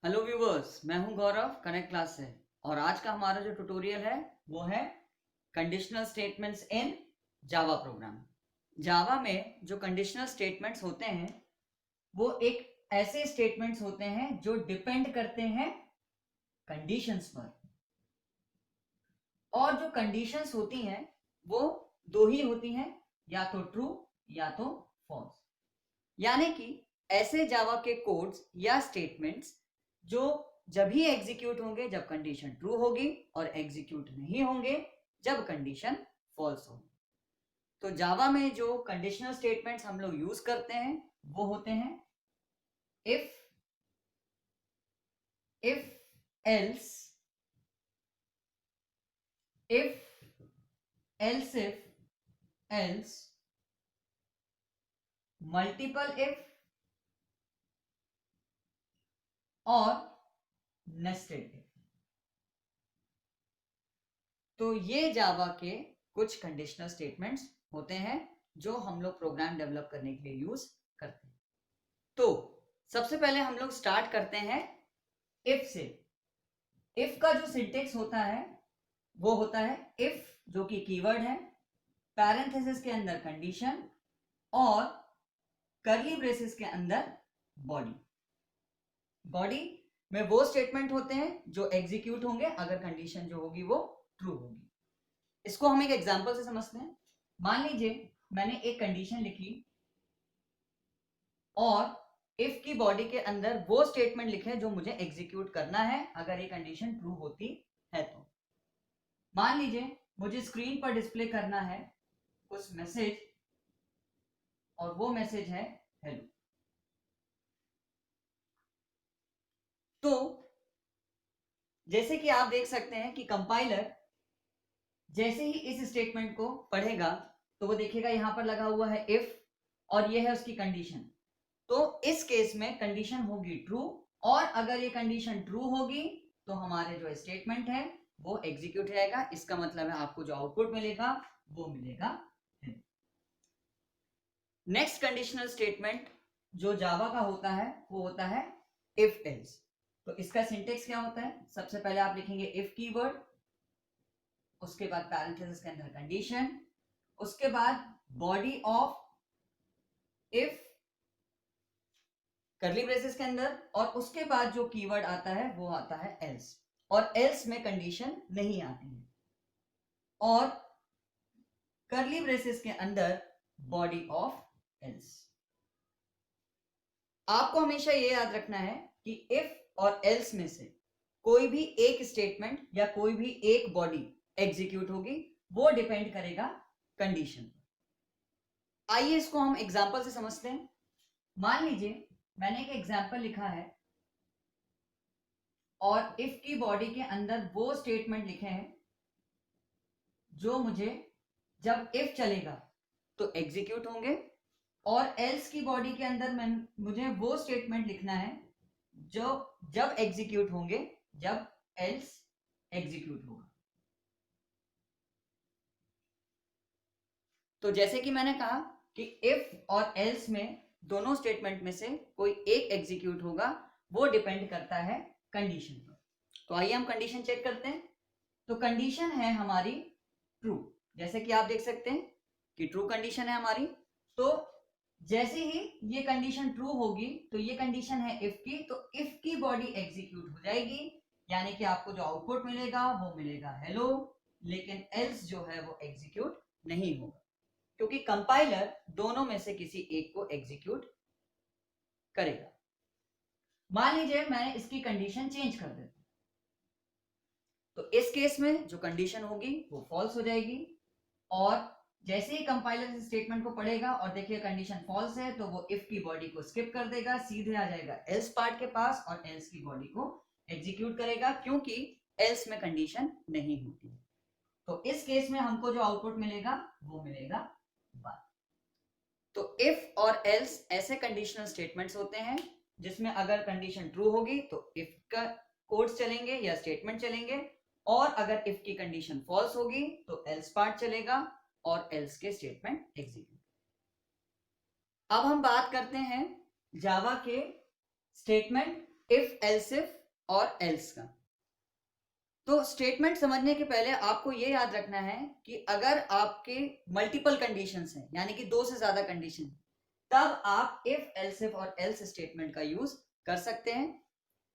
Hello viewers, मैं हूं गौरव connect class से। और आज का हमारा जो ट्यूटोरियल है वो है conditional statements in Java program. Java में जो कंडीशनल स्टेटमेंट्स होते हैं वो एक ऐसे स्टेटमेंट्स होते हैं जो डिपेंड करते हैं कंडीशंस पर। और जो कंडीशंस होती हैं वो दो ही होती हैं, या तो ट्रू या तो फॉल्स। यानी कि ऐसे जावा के कोड्स या स्टेटमेंट्स जो जब ही एग्जीक्यूट होंगे जब कंडीशन ट्रू होगी, और एग्जीक्यूट नहीं होंगे जब कंडीशन फॉल्स होगी। तो जावा में जो कंडीशनल स्टेटमेंट्स हम लोग यूज करते हैं वो होते हैं if else, if else if else, multiple if और नेस्टेड इफ। तो ये जावा के कुछ कंडीशनल स्टेटमेंट्स होते हैं जो हम लोग प्रोग्राम डेवलप करने के लिए यूज करते हैं। तो सबसे पहले हम लोग स्टार्ट करते हैं इफ से। इफ का जो सिंटेक्स होता है वो होता है इफ, जो कि कीवर्ड है, पैरेंथेसिस के अंदर कंडीशन और कर्ली ब्रेसेस के अंदर बॉडी। बॉडी में वो स्टेटमेंट होते हैं जो एग्जीक्यूट होंगे अगर कंडीशन जो होगी वो ट्रू होगी। इसको हम एक एग्जांपल से समझते हैं। मान लीजिए मैंने एक कंडीशन लिखी और इफ की बॉडी के अंदर वो स्टेटमेंट लिखे जो मुझे एग्जीक्यूट करना है अगर ये कंडीशन ट्रू होती है। तो मान लीजिए मुझे स्क्रीन पर डिस्प्ले करना है कुछ मैसेज, और वो मैसेज है हेलो। तो जैसे कि आप देख सकते हैं कि कंपाइलर जैसे ही इस स्टेटमेंट को पढ़ेगा तो वो देखेगा यहां पर लगा हुआ है इफ और ये है उसकी कंडीशन। तो इस केस में कंडीशन होगी ट्रू, और अगर ये कंडीशन ट्रू होगी तो हमारे जो स्टेटमेंट है वो एग्जीक्यूट रहेगा। इसका मतलब है आपको जो आउटपुट मिलेगा वो मिलेगा। नेक्स्ट कंडीशनल स्टेटमेंट जो जावा का होता है वो होता है इफ एल्स। तो इसका सिंटेक्स क्या होता है? सबसे पहले आप लिखेंगे इफ कीवर्ड, उसके बाद पैरेंथेसिस के अंदर कंडीशन, उसके बाद body of if curly braces के अंदर, और उसके बाद जो कीवर्ड आता है वो आता है एल्स। और एल्स में कंडीशन नहीं आती है, और कर्ली ब्रेसेस के अंदर बॉडी ऑफ एल्स। आपको हमेशा ये याद रखना है कि इफ और एल्स में से कोई भी एक स्टेटमेंट या कोई भी एक बॉडी एग्जीक्यूट होगी, वो डिपेंड करेगा कंडीशन पर। आइए इसको हम एग्जांपल से समझते हैं। मान लीजिए मैंने एक एग्जांपल लिखा है और इफ की बॉडी के अंदर वो स्टेटमेंट लिखे हैं जो मुझे जब इफ चलेगा तो एग्जीक्यूट होंगे, और एल्स की बॉडी के अंदर मुझे वो स्टेटमेंट लिखना है जो जब एग्जीक्यूट होंगे जब एल्स एग्जीक्यूट होगा। तो जैसे कि मैंने कहा कि इफ और एल्स में दोनों स्टेटमेंट में से कोई एक एग्जीक्यूट होगा, वो डिपेंड करता है कंडीशन पर। तो आइए हम कंडीशन चेक करते हैं। तो कंडीशन है हमारी ट्रू, जैसे कि आप देख सकते हैं कि ट्रू कंडीशन है हमारी। तो जैसे ही ये कंडीशन ट्रू होगी तो ये कंडीशन है इफ की, तो इफ की बॉडी एग्जीक्यूट हो जाएगी, यानी कि आपको जो आउटपुट मिलेगा वो मिलेगा हेलो। लेकिन एल्स जो है वो एग्जीक्यूट नहीं होगा, क्योंकि कंपाइलर दोनों में से किसी एक को एग्जीक्यूट करेगा। मान लीजिए मैंने इसकी कंडीशन चेंज कर देता, तो इस केस में जो कंडीशन होगी वो फॉल्स हो जाएगी, और जैसे ही कंपाइलर इस स्टेटमेंट को पढ़ेगा और देखिए कंडीशन फॉल्स है तो वो इफ की बॉडी को स्किप कर देगा, सीधे आ जाएगा एल्स पार्ट के पास और एल्स की बॉडी को एग्जीक्यूट करेगा, क्योंकि एल्स में कंडीशन नहीं होती। तो इस केस में हमको जो आउटपुट मिलेगा वो मिलेगा 1। तो इफ और एल्स ऐसे कंडीशनल स्टेटमेंट्स होते हैं जिसमें अगर कंडीशन ट्रू होगी तो इफ का कोड्स चलेंगे या स्टेटमेंट चलेंगे, और अगर इफ की कंडीशन फॉल्स होगी तो एल्स पार्ट चलेगा और एल्स के स्टेटमेंट एग्जीक्यूट। अब हम बात करते हैं जावा के स्टेटमेंट इफ एल्स इफ और एल्स का। तो स्टेटमेंट समझने के पहले आपको ये याद रखना है कि अगर आपके मल्टीपल कंडीशंस हैं, यानी कि 2 से ज्यादा कंडीशन, तब आप इफ एल्स इफ और एल्स स्टेटमेंट का यूज कर सकते हैं।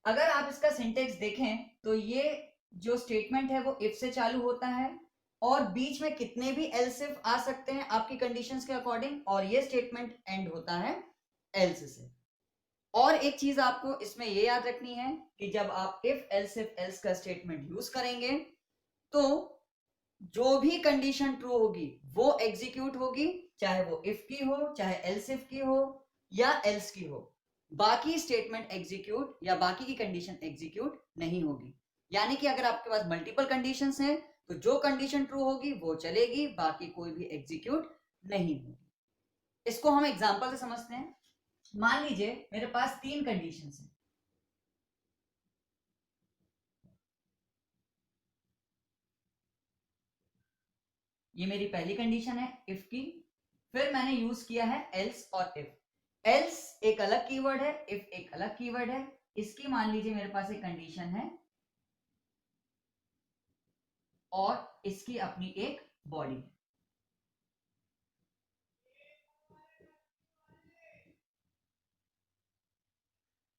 अगर आप इसका सिंटेक्स देखें तो ये जो स्टेटमेंट है वो इफ से चालू होता है और बीच में कितने भी एल्स इफ आ सकते हैं आपकी कंडीशंस के अकॉर्डिंग, और ये स्टेटमेंट एंड होता है एल्स से। और एक चीज आपको इसमें ये याद रखनी है कि जब आप इफ एल्स का स्टेटमेंट यूज करेंगे तो जो भी कंडीशन ट्रू होगी वो एग्जीक्यूट होगी, चाहे वो इफ की हो, चाहे एल्स इफ की हो या एल्स की हो। बाकी स्टेटमेंट एग्जीक्यूट या बाकी की कंडीशन एग्जीक्यूट नहीं होगी। यानी कि अगर आपके पास मल्टीपल कंडीशंस हैं तो जो कंडीशन ट्रू होगी वो चलेगी, बाकी कोई भी एग्जीक्यूट नहीं होगी। इसको हम एग्जांपल से समझते हैं। मान लीजिए मेरे पास 3 कंडीशंस हैं। ये मेरी पहली कंडीशन है इफ की, फिर मैंने यूज किया है एल्स और इफ। एल्स एक अलग कीवर्ड है, इफ एक अलग कीवर्ड है। इसकी मान लीजिए मेरे पास एक कंडीशन है और इसकी अपनी एक बॉडी है।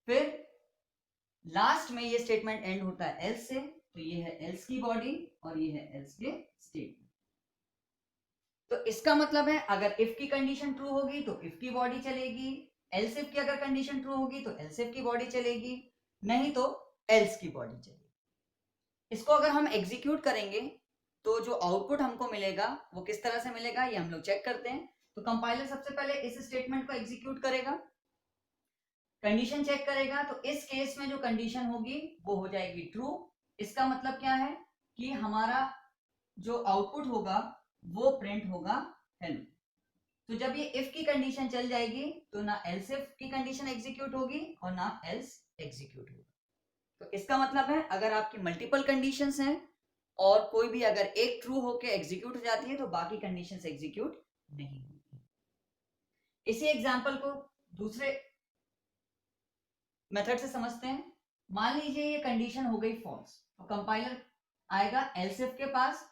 फिर लास्ट में ये स्टेटमेंट एंड होता है एल्स से, तो ये है एल्स की बॉडी और ये है एल्स के स्टेटमेंट। तो इसका मतलब है अगर इफ की कंडीशन ट्रू होगी तो इफ की बॉडी चलेगी, एल्स इफ की अगर कंडीशन ट्रू होगी तो एल्स इफ की बॉडी चलेगी, नहीं तो एल्स की बॉडी चलेगी। इसको अगर हम एग्जीक्यूट करेंगे तो जो आउटपुट हमको मिलेगा वो किस तरह से मिलेगा ये हम लोग चेक करते हैं। तो कंपाइलर सबसे पहले इस स्टेटमेंट को एग्जीक्यूट करेगा, कंडीशन चेक करेगा, तो इस केस में जो कंडीशन होगी वो हो जाएगी ट्रू। इसका मतलब क्या है कि हमारा जो आउटपुट होगा वो प्रिंट होगा हेलो। तो जब ये इफ की कंडीशन चल जाएगी तो ना एल्स इफ की कंडीशन एग्जीक्यूट होगी और ना एल्स एग्जीक्यूट होगा। तो इसका मतलब है अगर आपकी मल्टीपल कंडीशंस हैं और कोई भी अगर एक ट्रू होके एग्जीक्यूट हो जाती है तो बाकी कंडीशंस एग्जीक्यूट नहीं होगी। इसी एग्जांपल को दूसरे मेथड से समझते हैं। मान लीजिए ये कंडीशन हो गई फॉल्स, तो कंपाइलर आएगा एल्स इफ के पास,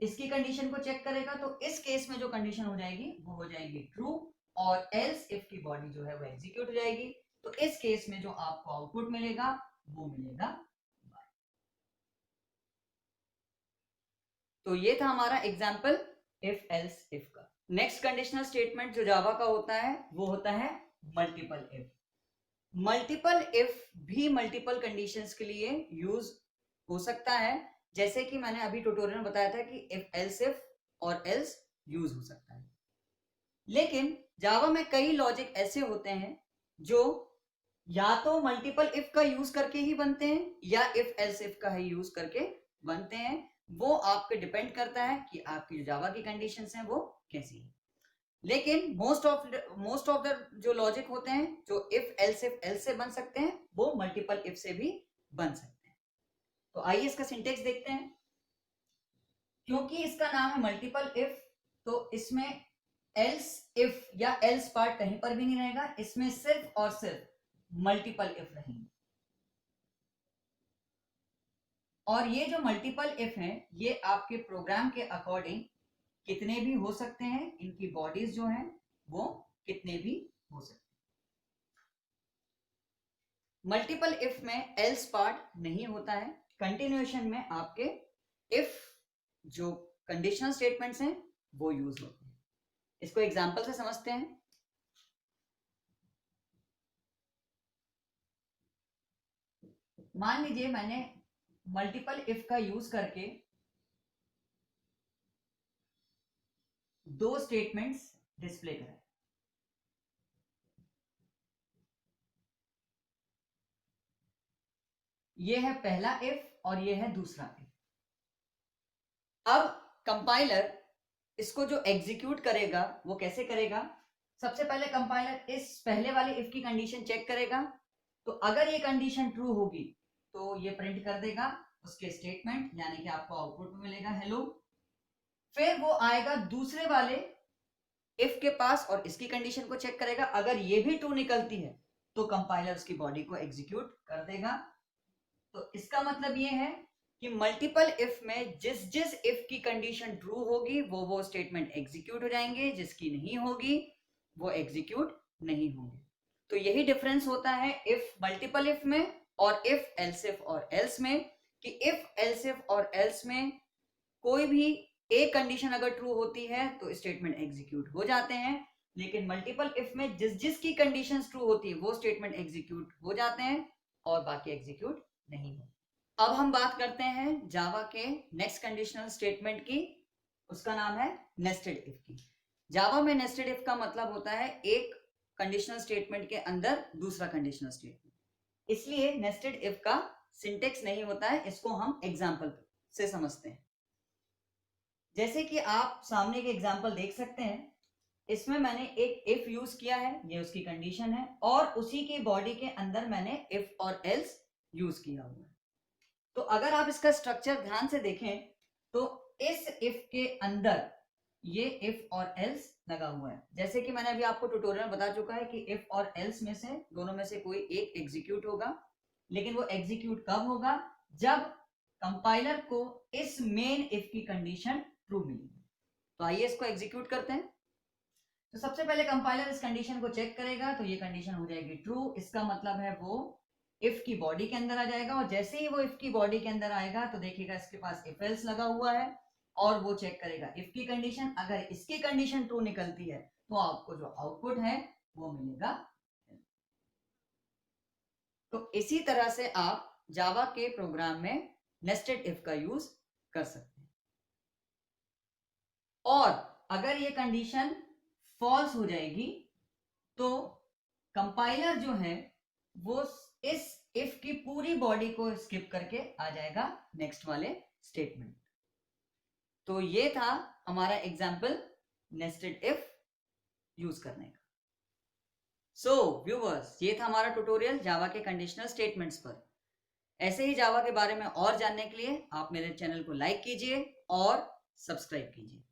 इसकी कंडीशन को चेक करेगा, तो इस केस में जो कंडीशन हो जाएगी वो हो जाएगी ट्रू और एल्स इफ की बॉडी जो है वो एग्जीक्यूट हो जाएगी। तो इस केस में जो आपको आउटपुट मिलेगा वो मिलेगा y। तो ये था हमारा एग्जांपल इफ एल्स इफ का। नेक्स्ट कंडीशनल स्टेटमेंट जो जावा का होता है वो होता है मल्टीपल इफ। मल्टीपल इफ भी मल्टीपल कंडीशंस के लिए यूज हो सकता है, जैसे कि मैंने अभी ट्यूटोरियल में बताया था कि इफ और एल्स यूज हो सकता है। लेकिन जावा में कई लॉजिक ऐसे होते हैं जो या तो मल्टीपल इफ का यूज करके ही बनते हैं या इफ एल्स इफ का ही यूज करके बनते हैं। वो आप पे डिपेंड करता है कि आपकी जावा की कंडीशंस हैं वो कैसी है। लेकिन मोस्ट ऑफ द जो लॉजिक होते हैं जो इफ एल्स से बन सकते हैं वो मल्टीपल इफ से भी बन सकते हैं। तो आइए इसका सिंटेक्स देखते हैं। क्योंकि इसका नाम है मल्टीपल इफ तो इसमें एल्स इफ या एल्स पार्ट कहीं पर भी नहीं रहेगा, इसमें सिर्फ और सिर्फ मल्टीपल इफ रहेंगे। और ये जो मल्टीपल इफ है ये आपके प्रोग्राम के अकॉर्डिंग कितने भी हो सकते हैं, इनकी बॉडीज जो हैं वो कितने भी हो सकते हैं। मल्टीपल इफ में एल्स पार्ट नहीं होता है, कंटिन्यूएशन में आपके इफ जो कंडीशनल स्टेटमेंट्स हैं वो यूज होते हैं। इसको एग्जांपल से समझते हैं। मान लीजिए मैंने मल्टीपल इफ का यूज करके 2 स्टेटमेंट्स डिस्प्ले कराए। ये है पहला इफ और ये है दूसरा इफ। अब कंपाइलर इसको जो एग्जीक्यूट करेगा वो कैसे करेगा, सबसे पहले कंपाइलर इस पहले वाले इफ की कंडीशन चेक करेगा, तो अगर ये कंडीशन ट्रू होगी तो ये प्रिंट कर देगा उसके स्टेटमेंट, यानी कि आपको आउटपुट में मिलेगा हेलो। फिर वो आएगा दूसरे वाले इफ के पास और इसकी कंडीशन को चेक करेगा, अगर ये भी ट्रू निकलती है तो कंपाइलर उसकी बॉडी को एग्जीक्यूट कर देगा। तो इसका मतलब ये है कि मल्टीपल इफ में जिस जिस इफ की कंडीशन ट्रू होगी वो स्टेटमेंट एग्जीक्यूट हो जाएंगे, जिसकी नहीं होगी वो एग्जीक्यूट नहीं होंगे। तो यही डिफरेंस होता है इफ मल्टीपल इफ में और इफ एल्स इफ और एल्स में, कि इफ एल्स इफ और एल्स में कोई भी एक कंडीशन अगर ट्रू होती है तो स्टेटमेंट एग्जीक्यूट हो जाते हैं, लेकिन मल्टीपल इफ में जिस जिस की कंडीशन ट्रू होती है वो स्टेटमेंट एग्जीक्यूट हो जाते हैं और बाकी एग्जीक्यूट नहीं होते। अब हम बात करते हैं जावा के नेक्स्ट कंडीशनल स्टेटमेंट की, उसका नाम है नेस्टेड इफ की। जावा में नेस्टेड इफ का मतलब होता है एक कंडीशनल स्टेटमेंट के अंदर दूसरा कंडीशनल स्टेटमेंट, इसलिए नेस्टेड इफ का सिंटेक्स नहीं होता है, इसको हम एग्जांपल से समझते हैं। जैसे कि आप सामने के एग्जांपल देख सकते हैं, इसमें मैंने एक इफ यूज किया है, ये उसकी कंडीशन है, और उसी की बॉडी के अंदर मैंने इफ और एल्स यूज किया हुआ है। तो अगर आप इसका स्ट्रक्चर ध्यान से देखें तो इस इफ के अंदर ये इफ और एल्स लगा हुआ है। जैसे कि मैंने अभी आपको ट्यूटोरियल बता चुका है कि इफ और एल्स में से दोनों में से कोई एक एग्जीक्यूट होगा, लेकिन वो एग्जीक्यूट कब होगा, जब कंपाइलर को इस मेन इफ की कंडीशन ट्रू मिलेगी। तो आइए इसको एग्जीक्यूट करते हैं। तो सबसे पहले कंपाइलर इस कंडीशन को चेक करेगा, तो ये कंडीशन हो जाएगी ट्रू। इसका मतलब है वो इफ की बॉडी के अंदर आ जाएगा, और जैसे ही वो इफ की बॉडी के अंदर आएगा तो देखिएगा इसके पास इफ एल्स लगा हुआ है और वो चेक करेगा इफ की कंडीशन। अगर इसकी कंडीशन ट्रू निकलती है तो आपको जो आउटपुट है वो मिलेगा। तो इसी तरह से आप जावा के प्रोग्राम में नेस्टेड इफ का यूज कर सकते हैं। और अगर ये कंडीशन फॉल्स हो जाएगी तो कंपाइलर जो है वो इस इफ की पूरी बॉडी को स्किप करके आ जाएगा नेक्स्ट वाले स्टेटमेंट। तो ये था हमारा एग्जाम्पल नेस्टेड इफ यूज करने का। सो व्यूअर्स, ये था हमारा ट्यूटोरियल जावा के कंडीशनल स्टेटमेंट्स पर। ऐसे ही जावा के बारे में और जानने के लिए आप मेरे चैनल को लाइक कीजिए और सब्सक्राइब कीजिए।